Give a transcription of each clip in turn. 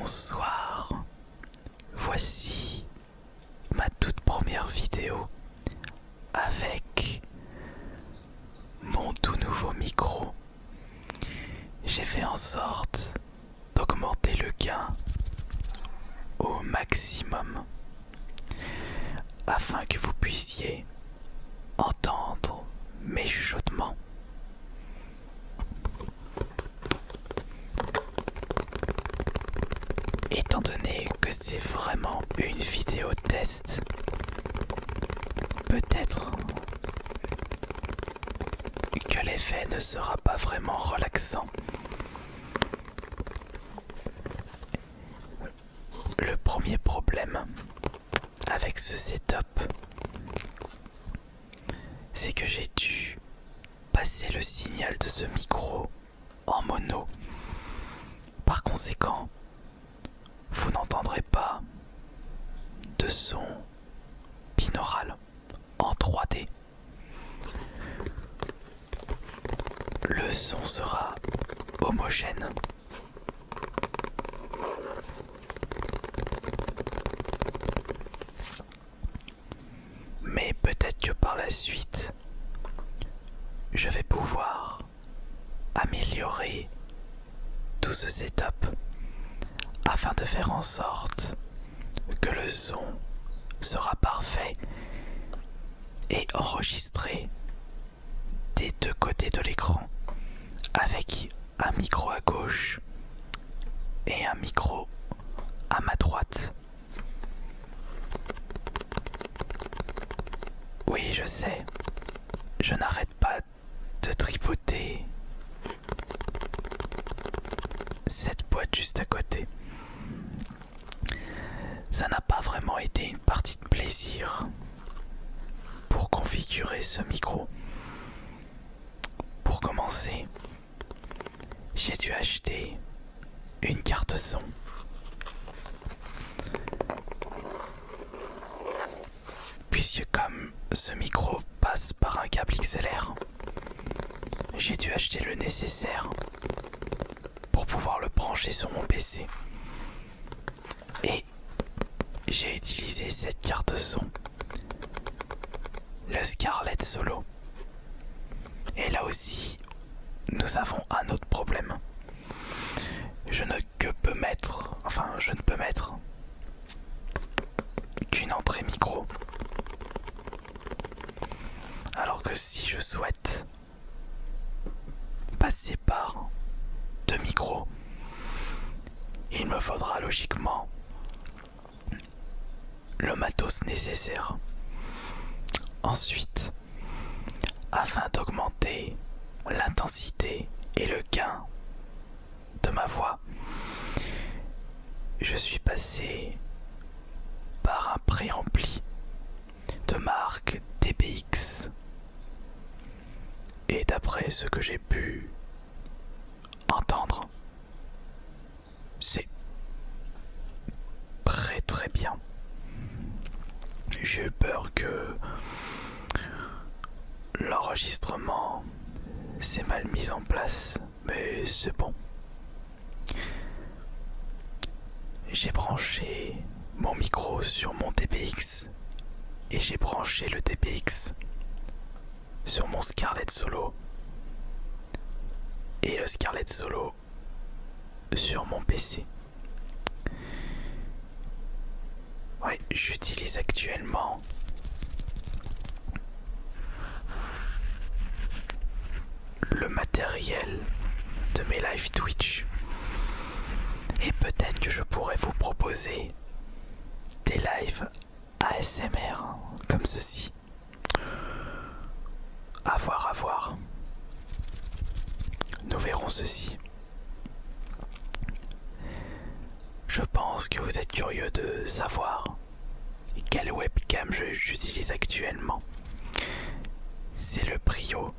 Bonsoir, voici ma toute première vidéo avec mon tout nouveau micro. J'ai fait en sorte d'augmenter le gain au maximum afin que vous puissiez entendre mes chuchotements. Étant donné que c'est vraiment une vidéo test, peut-être que l'effet ne sera pas vraiment relaxant. Le premier problème avec ce setup, c'est que j'ai dû passer le signal de ce micro en mono. Par conséquent, vous n'entendrez pas de son binaural en 3D. Le son sera homogène. Mais peut-être que par la suite, je vais pouvoir améliorer tout ce setup afin de faire en sorte que le son sera parfait et enregistré des deux côtés de l'écran avec un micro à gauche et un micro à ma droite. Oui, je sais, je n'arrête pas de tripoter cette boîte juste à côté. Ça n'a pas vraiment été une partie de plaisir pour configurer ce micro. Pour commencer, j'ai dû acheter une carte son. Puisque comme ce micro passe par un câble XLR, j'ai dû acheter le nécessaire pour pouvoir le brancher sur mon PC. Et j'ai utilisé cette carte son, le Scarlett Solo. Et là aussi, nous avons un autre problème. Je ne peux mettre qu'une entrée micro. Alors que si je souhaite passer par deux micros, il me faudra logiquement le matos nécessaire. Ensuite, afin d'augmenter l'intensité et le gain de ma voix, je suis passé par un préampli de marque DBX. Et d'après ce que j'ai pu entendre, c'est très très bien. J'ai eu peur que l'enregistrement s'est mal mis en place, mais c'est bon. J'ai branché mon micro sur mon DBX et j'ai branché le DBX sur mon Scarlett Solo et le Scarlett Solo sur mon PC. Ouais, j'utilise actuellement le matériel de mes live Twitch. Et peut-être que je pourrais vous proposer des lives ASMR comme ceci. À voir, à voir. Nous verrons ceci. Je pense que vous êtes curieux de savoir quelle webcam j'utilise actuellement. C'est le Brio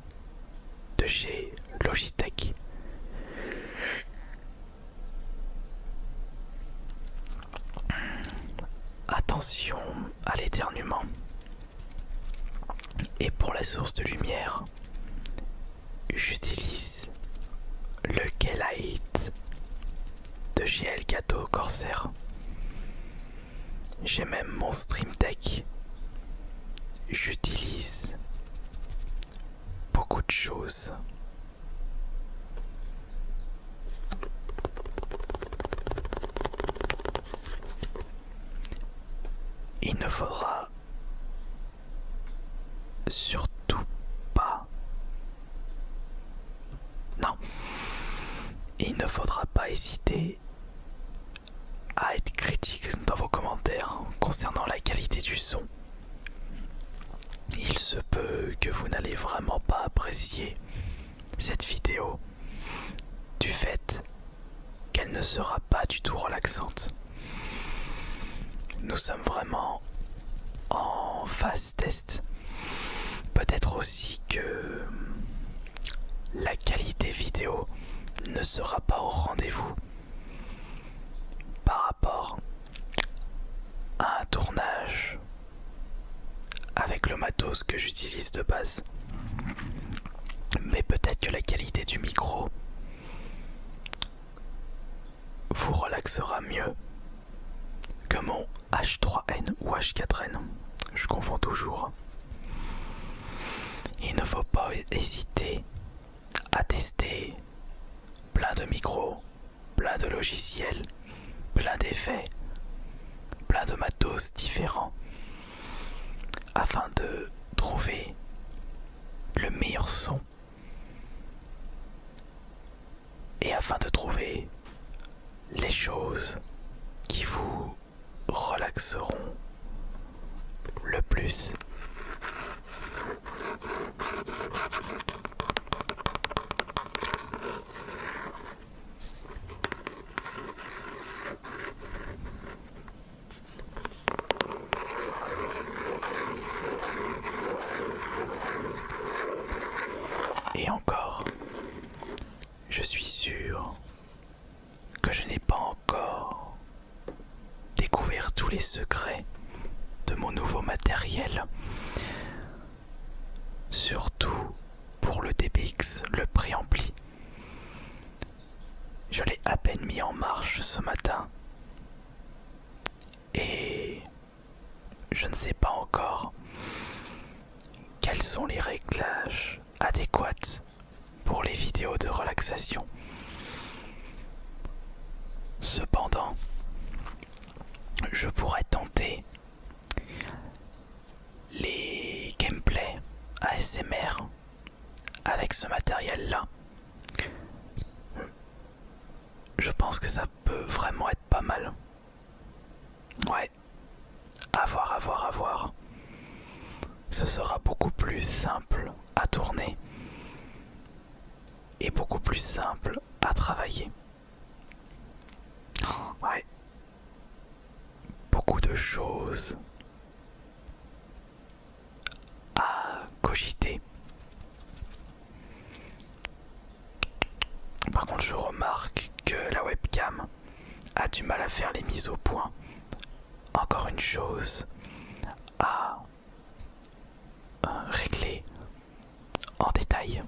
de chez Logitech. Attention à l'éternuement. Et pour la source de lumière, j'utilise le K-Lite de chez Elgato Corsair. J'ai même mon Stream Deck. J'utilise beaucoup de choses. Il ne faudra surtout pas... Non. Il ne faudra pas hésiter à être critique dans vos commentaires concernant la qualité du son. Il se peut que vous n'allez vraiment pas apprécier cette vidéo du fait qu'elle ne sera pas du tout relaxante. Nous sommes vraiment en phase test. Peut-être aussi que la qualité vidéo ne sera pas au rendez-vous par rapport à un tournage avec le matos que j'utilise de base. Mais peut-être que la qualité du micro vous relaxera mieux que mon H3N ou H4N. Je confonds toujours. Il ne faut pas hésiter à tester plein de micros, plein de logiciels, plein d'effets, plein de matos différents afin de trouver le meilleur son et afin de trouver les choses qui vous relaxeront le plus. Et encore, je suis sûr que je n'ai pas encore découvert tous les secrets de mon nouveau matériel. Surtout pour le DBX, le préampli. Je l'ai à peine mis en marche ce matin. Et je ne sais pas encore quels sont les réglages adéquats pour les vidéos de relaxation. Cependant, je pourrais tenter les gameplays ASMR avec ce matériel-là. Je pense que ça peut vraiment être pas mal. Ouais, à voir. Ce sera beaucoup plus simple à tourner et beaucoup plus simple à travailler. Ouais, beaucoup de choses à cogiter. Par contre, je remarque que la webcam a du mal à faire les mises au point. Encore une chose à régler en détail.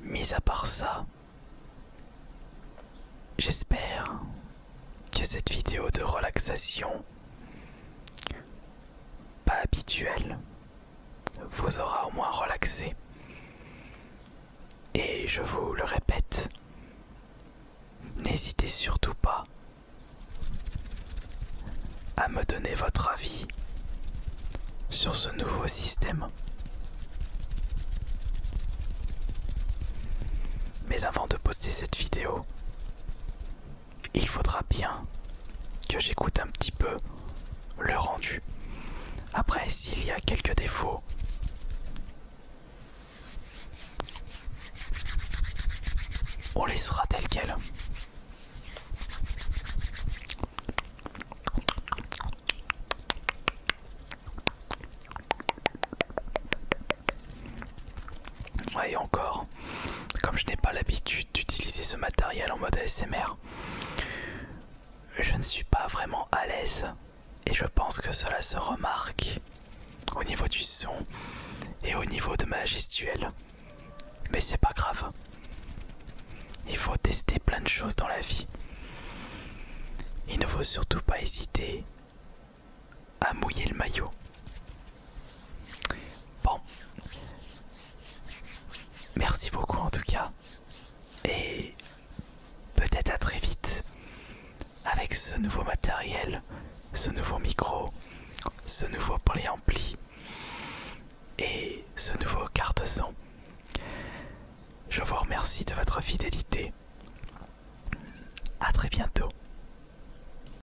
Mis à part ça, j'espère que cette vidéo de relaxation pas habituelle vous aura au moins relaxé. Et je vous le répète, n'hésitez surtout pas à me donner votre avis sur ce nouveau système. Mais avant de poster cette vidéo, il faudra bien que j'écoute un petit peu le rendu. Après, s'il y a quelques défauts, on laissera tel quel. Ouais, et encore, comme je n'ai pas l'habitude d'utiliser ce matériel en mode ASMR, je ne suis pas vraiment à l'aise et je pense que cela se remarque au niveau du son et au niveau de ma gestuelle. Mais c'est pas grave. Il faut tester plein de choses dans la vie. Il ne faut surtout pas hésiter à mouiller le maillot. Bon, merci beaucoup en tout cas. Et peut-être à très vite avec ce nouveau matériel, ce nouveau micro, ce nouveau préampli et ce nouveau carte son. Je vous remercie de votre fidélité. À très bientôt.